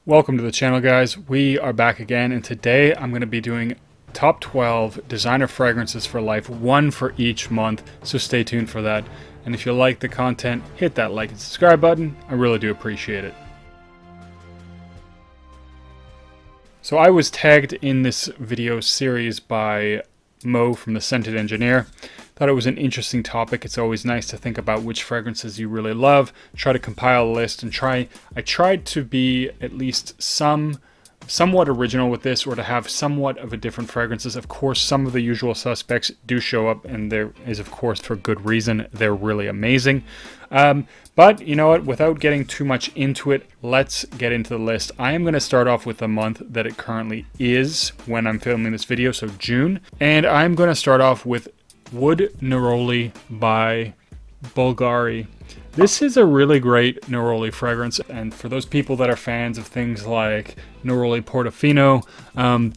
Welcome to the channel, guys. We are back again, and today I'm going to be doing top 12 designer fragrances for life, one for each month, so stay tuned for that. And if you like the content, hit that like and subscribe button. I really do appreciate it. So I was tagged in this video series by Mo from The Scented Engineer. Thought it was an interesting topic. It's always nice to think about which fragrances you really love, try to compile a list, and I tried to be at least somewhat original with this, or to have somewhat of a different fragrances. Of course, some of the usual suspects do show up, and there is, of course, for good reason. They're really amazing. But you know what, without getting too much into it, let's get into the list. I am going to start off with the month that it currently is when I'm filming this video, so June. And I'm going to start off with Wood Neroli by Bulgari. This is a really great Neroli fragrance, and for those people that are fans of things like Neroli Portofino,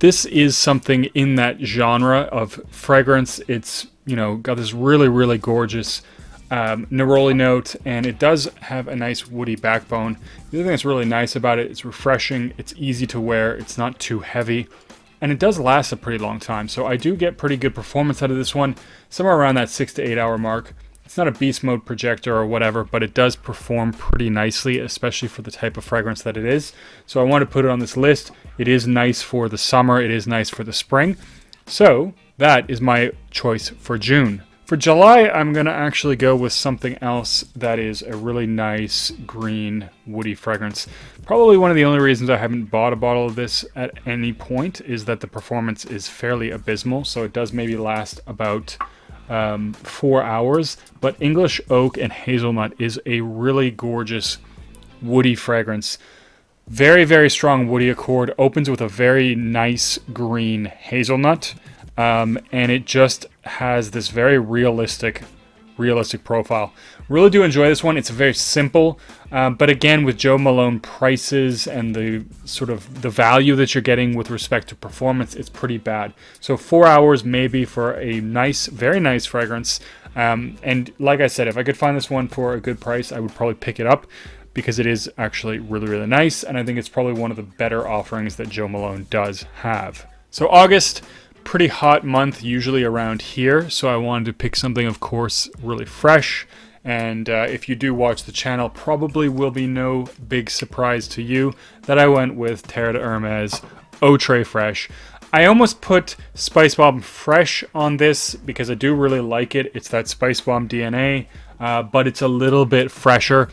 this is something in that genre of fragrance. It's, you know, got this really gorgeous Neroli note, and it does have a nice woody backbone. The other thing that's really nice about it, it's refreshing, it's easy to wear, it's not too heavy, and it does last a pretty long time. So I do get pretty good performance out of this one, somewhere around that 6 to 8 hour mark. It's not a beast mode projector or whatever, but it does perform pretty nicely, especially for the type of fragrance that it is. So I want to put it on this list. It is nice for the summer, it is nice for the spring. So that is my choice for June. For July, I'm going to actually go with something else that is a really nice green woody fragrance. Probably one of the only reasons I haven't bought a bottle of this at any point is that the performance is fairly abysmal. So it does maybe last about 4 hours. But English Oak and Hazelnut is a really gorgeous woody fragrance. Very strong woody accord. Opens with a very nice green hazelnut. And it just has this very realistic profile. Really do enjoy this one. It's very simple, but again, with Jo Malone prices and the sort of the value that you're getting with respect to performance, it's pretty bad. So 4 hours maybe for a nice, very nice fragrance. And like I said, if I could find this one for a good price, I would probably pick it up, because it is actually really nice, and I think it's probably one of the better offerings that Jo Malone does have. So August, pretty hot month usually around here, so I wanted to pick something, of course, really fresh. And if you do watch the channel, probably will be no big surprise to you that I went with Terre d'Hermes Eau Très Fraîche. I almost put Spice Bomb Fresh on this because I do really like it. It's that Spice Bomb DNA, but it's a little bit fresher.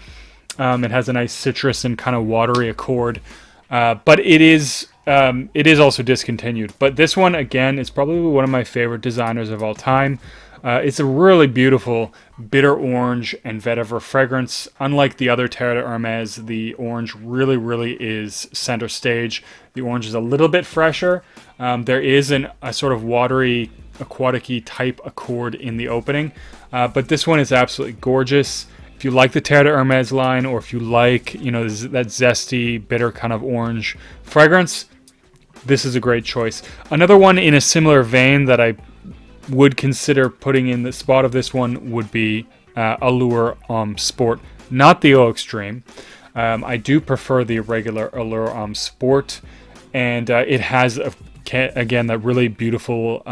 It has a nice citrus and kind of watery accord, but it is also discontinued. But this one, again, is probably one of my favorite designers of all time. It's a really beautiful bitter orange and vetiver fragrance. Unlike the other Terre d'Hermes, the orange really is center stage. The orange is a little bit fresher. There is a sort of watery, aquatic-y type accord in the opening. But this one is absolutely gorgeous. If you like the Terre d'Hermes line, or if you like, you know, that zesty, bitter kind of orange fragrance, this is a great choice. Another one in a similar vein that I would consider putting in the spot of this one would be Allure Homme Sport, not the Eau Extreme. I do prefer the regular Allure Homme Sport, and it has, again, that really beautiful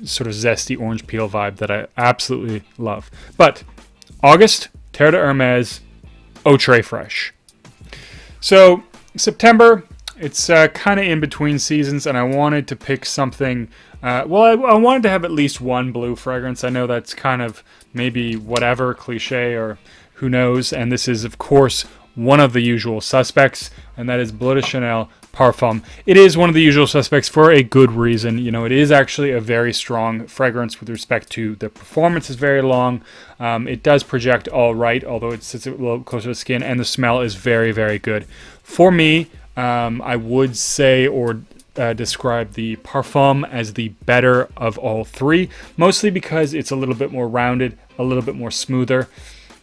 sort of zesty orange peel vibe that I absolutely love. But August, Terre d'Hermes Eau Très Fraîche. So September, it's kind of in between seasons, and I wanted to pick something. I wanted to have at least one blue fragrance. I know that's kind of maybe whatever, cliche, or who knows. And this is, of course, one of the usual suspects, and that is Bleu de Chanel Parfum. It is one of the usual suspects for a good reason. You know, it is actually a very strong fragrance with respect to the performance is very long. It does project all right, although it sits a little closer to the skin, and the smell is very good. For me, I would say or describe the Parfum as the better of all three, mostly because it's a little bit more rounded, a little bit more smoother.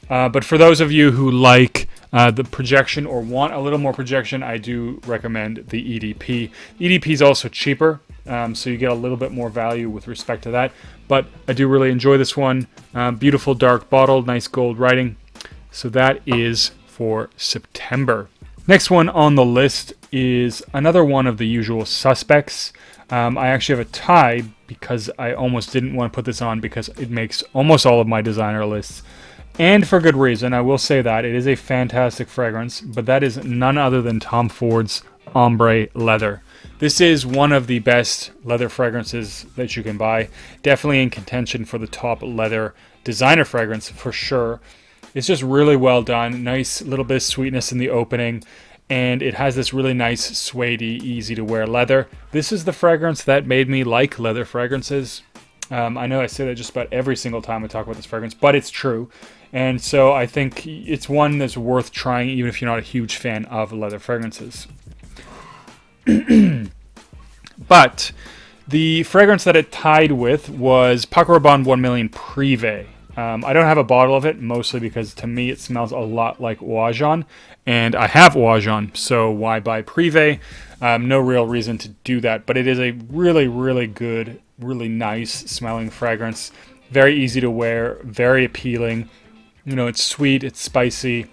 But for those of you who like the projection or want a little more projection, I do recommend the EDP. EDP is also cheaper, so you get a little bit more value with respect to that. But I do really enjoy this one. Beautiful dark bottle, nice gold writing. So that is for September. Next one on the list is another one of the usual suspects. I actually have a tie because I almost didn't want to put this on because it makes almost all of my designer lists. And for good reason. I will say that. It is a fantastic fragrance, but that is none other than Tom Ford's Ombre Leather. This is one of the best leather fragrances that you can buy. Definitely in contention for the top leather designer fragrance for sure. It's just really well done. Nice little bit of sweetness in the opening. And it has this really nice, suede-y, easy-to-wear leather. This is the fragrance that made me like leather fragrances. I know I say that just about every single time I talk about this fragrance, but it's true. And so I think it's one that's worth trying, even if you're not a huge fan of leather fragrances. But the fragrance that it tied with was Paco Rabanne 1 Million Prive. I don't have a bottle of it, mostly because to me it smells a lot like Eau Jaune, and I have Eau Jaune, so why buy Prive? No real reason to do that, but it is a really, really good, really nice smelling fragrance. Very easy to wear, very appealing. You know, it's sweet, it's spicy,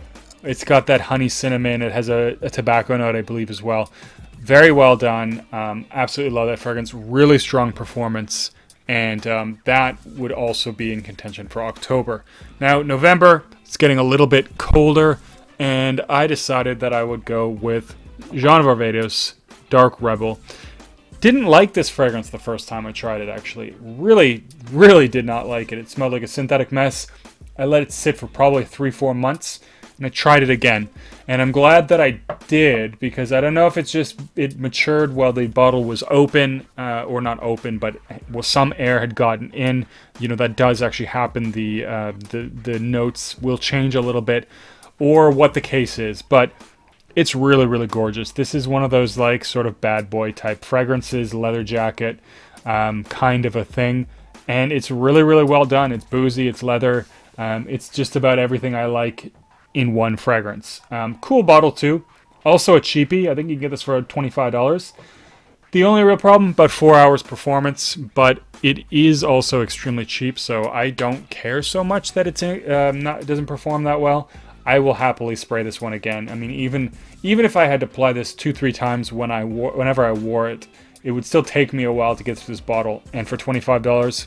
it's got that honey cinnamon, it has a tobacco note, I believe, as well. Very well done. Absolutely love that fragrance. Really strong performance. And that would also be in contention for October. Now, November, it's getting a little bit colder, and I decided that I would go with Jean Varvatos Dark Rebel. Didn't like this fragrance the first time I tried it, actually. Really, really did not like it. It smelled like a synthetic mess. I let it sit for probably 3-4 months, and I tried it again. And I'm glad that I did, because I don't know if it's just it matured while the bottle was open, or not open, but some air had gotten in. You know, that does actually happen. The notes will change a little bit, or what the case is. But it's really, really gorgeous. This is one of those like sort of bad boy type fragrances, leather jacket kind of a thing. And it's really, really well done. It's boozy, it's leather. It's just about everything I like in one fragrance. Cool bottle too. Also a cheapie. I think you can get this for $25. The only real problem, about 4 hours performance, but it is also extremely cheap, so I don't care so much that it doesn't perform that well. I will happily spray this one again. I mean, even if I had to apply this 2-3 times whenever I wore it, it would still take me a while to get through this bottle, and for $25,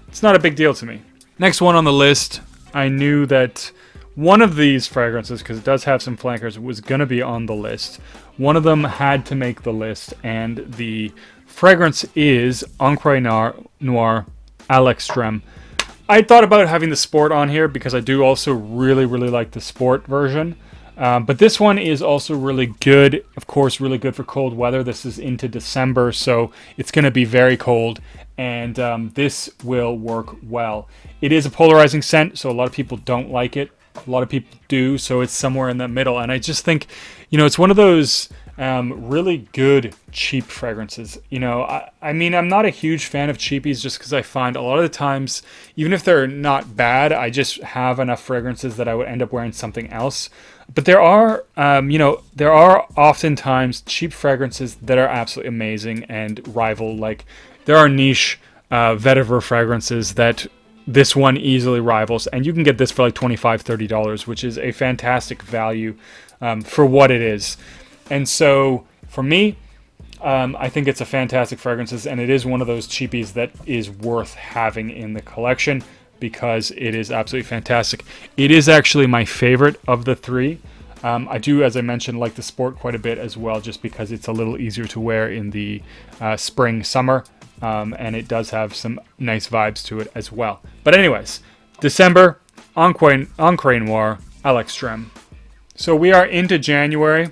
it's not a big deal to me. Next one on the list, I knew that one of these fragrances, because it does have some flankers, was going to be on the list. One of them had to make the list, and the fragrance is Encre Noir à l'Extrême. I thought about having the Sport on here because I do also really, really like the Sport version. But this one is also really good. Of course, really good for cold weather. This is into December, so it's going to be very cold, and this will work well. It is a polarizing scent, so a lot of people don't like it. A lot of people do, so it's somewhere in the middle. And I just think, you know, it's one of those really good cheap fragrances. You know, I mean, I'm not a huge fan of cheapies just because I find a lot of the times, even if they're not bad, I just have enough fragrances that I would end up wearing something else. But there are, there are oftentimes cheap fragrances that are absolutely amazing and rival. Like, there are niche vetiver fragrances that this one easily rivals, and you can get this for like $25-$30, which is a fantastic value for what it is. And so for me, I think it's a fantastic fragrance, and it is one of those cheapies that is worth having in the collection because it is absolutely fantastic. It is actually my favorite of the three. I do, as I mentioned, like the Sport quite a bit as well, just because it's a little easier to wear in the spring, summer. And it does have some nice vibes to it as well. But anyways, December, Encre Noir à l'Extrême. So we are into January,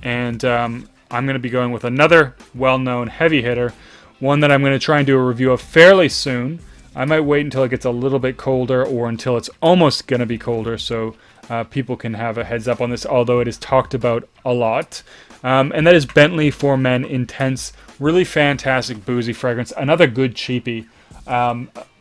and I'm going to be going with another well-known heavy hitter, one that I'm going to try and do a review of fairly soon. I might wait until it gets a little bit colder or until it's almost going to be colder, so people can have a heads up on this, although it is talked about a lot. And that is Bentley for Men Intense. Really fantastic boozy fragrance. Another good cheapie.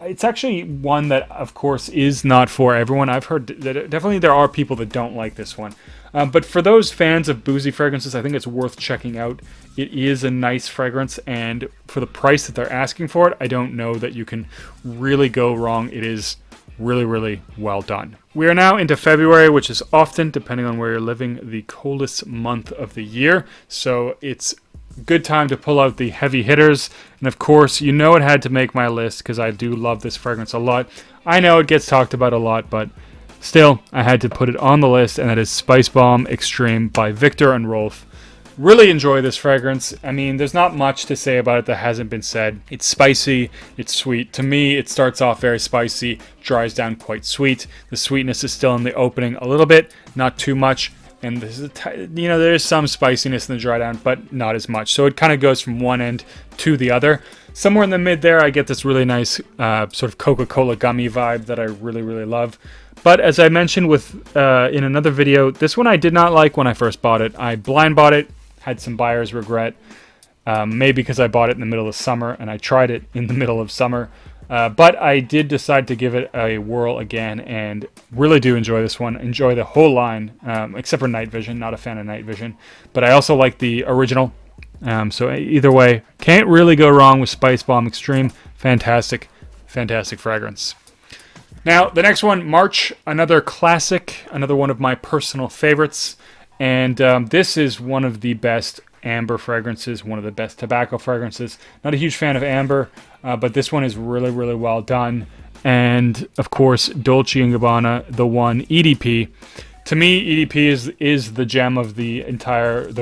It's actually one that, of course, is not for everyone. I've heard that definitely there are people that don't like this one. But for those fans of boozy fragrances, I think it's worth checking out. It is a nice fragrance, and for the price that they're asking for it, I don't know that you can really go wrong. It is really, really well done. We are now into February, which is often, depending on where you're living, the coldest month of the year. So it's good time to pull out the heavy hitters. And of course, you know it had to make my list because I do love this fragrance a lot. I know it gets talked about a lot, but still, I had to put it on the list, and that is Spice Balm Extreme by Victor and Rolf. Really enjoy this fragrance. I mean, there's not much to say about it that hasn't been said. It's spicy, it's sweet. To me, it starts off very spicy, dries down quite sweet. The sweetness is still in the opening a little bit, not too much. And this is there is some spiciness in the dry down, but not as much. So it kind of goes from one end to the other. Somewhere in the mid there, I get this really nice sort of Coca-Cola gummy vibe that I really, really love. But as I mentioned in another video, this one I did not like when I first bought it. I blind bought it. Had some buyer's regret, maybe because I bought it in the middle of summer and I tried it in the middle of summer. But I did decide to give it a whirl again and really do enjoy this one. Enjoy the whole line, except for Night Vision. Not a fan of Night Vision. But I also like the original. So either way, can't really go wrong with Spice Balm Extreme. Fantastic, fantastic fragrance. Now, the next one, March, another classic, another one of my personal favorites. And this is one of the best amber fragrances, one of the best tobacco fragrances. Not a huge fan of amber, but this one is really, really well done. And of course, Dolce & Gabbana, the one EDP. To me, EDP is the gem of the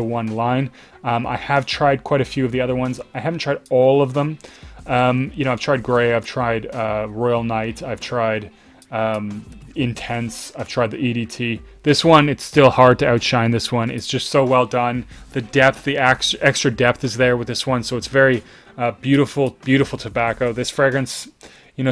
one line. I have tried quite a few of the other ones. I haven't tried all of them. I've tried Grey, I've tried Royal Night, I've tried Intense, I've tried the EDT. This one, it's still hard to outshine this one. It's just so well done. The depth, the extra depth is there with this one, so it's very beautiful, beautiful tobacco. This fragrance,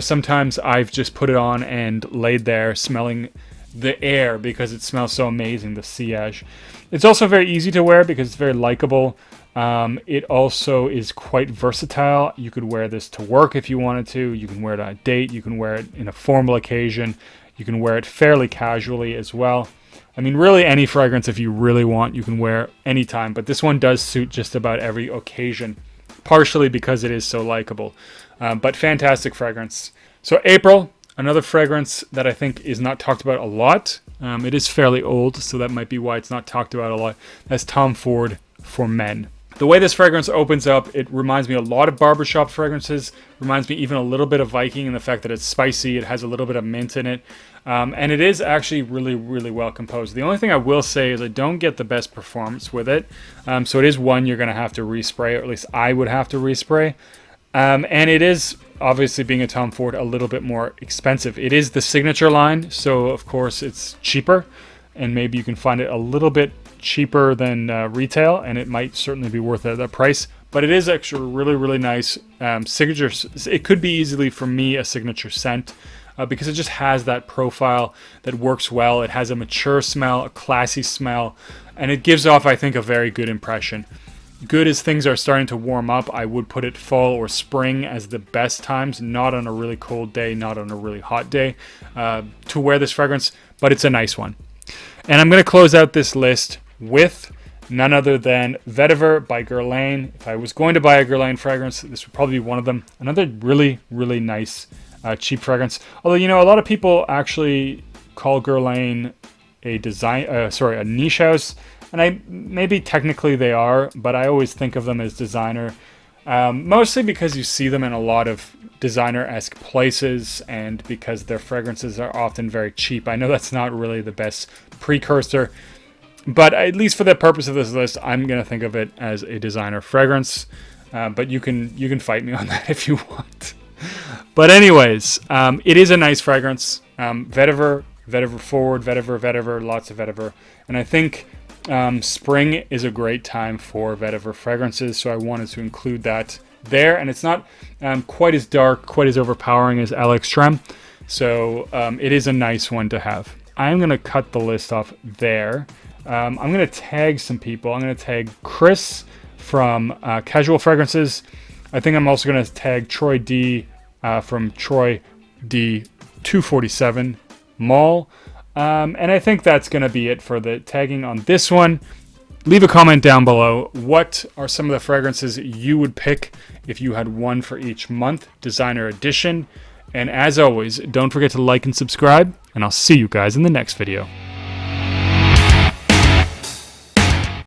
sometimes I've just put it on and laid there smelling the air because it smells so amazing, the sillage. It's also very easy to wear because it's very likable. It also is quite versatile. You could wear this to work if you wanted to. You can wear it on a date. You can wear it in a formal occasion. You can wear it fairly casually as well. I mean, really any fragrance, if you really want, you can wear anytime. But this one does suit just about every occasion, partially because it is so likable. But fantastic fragrance. So April, another fragrance that I think is not talked about a lot. It is fairly old, so that might be why it's not talked about a lot. That's Tom Ford for Men. The way this fragrance opens up, it reminds me a lot of barbershop fragrances. Reminds me even a little bit of Viking in the fact that it's spicy. It has a little bit of mint in it. And it is actually really, really well composed. The only thing I will say is I don't get the best performance with it. So it is one you're going to have to respray, or at least I would have to respray. And it is, obviously being a Tom Ford, a little bit more expensive. It is the signature line, so of course it's cheaper. And maybe you can find it a little bit cheaper than retail, and it might certainly be worth it at that price. But it is actually really, really nice signature. It could be easily, for me, a signature scent because it just has that profile that works well. It has a mature smell, a classy smell, and it gives off, I think, a very good impression. Good as things are starting to warm up, I would put it fall or spring as the best times, not on a really cold day, not on a really hot day, to wear this fragrance, but it's a nice one. And I'm going to close out this list with none other than Vetiver by Guerlain. If I was going to buy a Guerlain fragrance, this would probably be one of them. Another really, really nice cheap fragrance. Although, a lot of people actually call Guerlain a niche house. And maybe technically they are, but I always think of them as designer. Mostly because you see them in a lot of designer-esque places and because their fragrances are often very cheap. I know that's not really the best precursor, but at least for the purpose of this list, I'm going to think of it as a designer fragrance. But you can fight me on that if you want. But anyways, it is a nice fragrance. Vetiver forward, Vetiver, lots of Vetiver. And I think spring is a great time for Vetiver fragrances, so I wanted to include that there. And it's not quite as dark, quite as overpowering as Alex Trem, so it is a nice one to have. I'm going to cut the list off there. I'm going to tag some people. I'm going to tag Chris from Casual Fragrances. I think I'm also going to tag Troy D from Troy D 247 Mall. And I think that's going to be it for the tagging on this one. Leave a comment down below. What are some of the fragrances you would pick if you had one for each month, designer edition? And as always, don't forget to like and subscribe, and I'll see you guys in the next video.